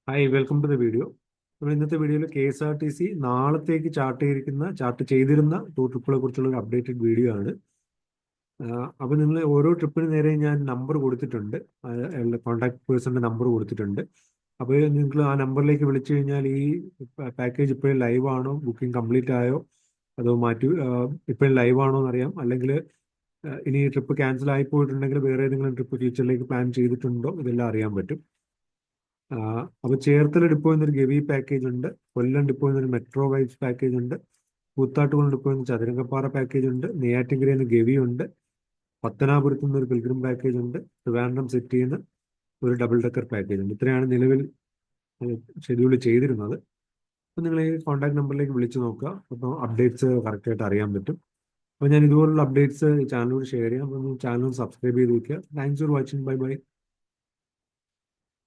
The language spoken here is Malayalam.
Hi welcome to the video. നമ്മൾ ഇന്നത്തെ വീഡിയോയിൽ KSRTC നാളത്തേക്ക് ചാർട്ട് ചെയ്തിരുന്ന ട്രിപ്പുകളെ കുറിച്ചുള്ള ഒരു അപ്ഡേറ്റഡ് വീഡിയോ ആണ്. അപ്പോൾ നിങ്ങൾ ഓരോ ട്രിപ്പിന് നേരെ ഞാൻ നമ്പർ കൊടുത്തിട്ടുണ്ട്, കോൺടാക്ട് പേഴ്സണിൻ്റെ നമ്പർ കൊടുത്തിട്ടുണ്ട്. അപ്പോൾ നിങ്ങൾ ആ നമ്പറിലേക്ക് വിളിച്ചു കഴിഞ്ഞാൽ ഈ പാക്കേജ് ഇപ്പോഴും ലൈവ് ആണോ, ബുക്കിംഗ് കംപ്ലീറ്റ് ആയോ, അതോ ഇപ്പോഴും ലൈവ് ആണോ എന്നറിയാം. അല്ലെങ്കിൽ ഇനി ട്രിപ്പ് ക്യാൻസൽ ആയി പോയിട്ടുണ്ടെങ്കിൽ വേറെ ഏതെങ്കിലും ട്രിപ്പ് ഫ്യൂച്ചറിലേക്ക് പ്ലാൻ ചെയ്തിട്ടുണ്ടോ, ഇതെല്ലാം അറിയാൻ പറ്റും. അപ്പോൾ ചേർത്തല ഡിപ്പോ എന്നൊരു ഗവി പാക്കേജ് ഉണ്ട്, കൊല്ലം ഡിപ്പോ എന്നൊരു മെട്രോ വൈബ്സ് പാക്കേജ് ഉണ്ട്, കൂത്താട്ടുകുളം ഡിപ്പോ എന്ന ചതുരംഗപ്പാറ പാക്കേജ് ഉണ്ട്, നെയ്യാറ്റിൻകര എന്ന ഗവി ഉണ്ട്, പത്തനാപുരത്ത് നിന്നൊരു പിൽഗ്രിം പാക്കേജ് ഉണ്ട്, ട്രിവാൻഡ്രം സിറ്റിയിൽ നിന്ന് ഒരു ഡബിൾ ഡെക്കർ പാക്കേജ് ഉണ്ട്. ഇത്രയാണ് നിലവിൽ ഷെഡ്യൂൾ ചെയ്തിരുന്നത്. അപ്പോൾ നിങ്ങൾ ഈ കോൺടാക്ട് നമ്പറിലേക്ക് വിളിച്ചു നോക്കുക, അപ്പോൾ അപ്ഡേറ്റ്സ് കറക്റ്റായിട്ട് അറിയാൻ പറ്റും. അപ്പോൾ ഞാൻ ഇതുപോലുള്ള അപ്ഡേറ്റ്സ് ചാനലിലൂടെ ഷെയർ ചെയ്യാം. അപ്പോൾ ചാനൽ സബ്സ്ക്രൈബ് ചെയ്ത് വയ്ക്കുക. Thanks for watching. Bye bye.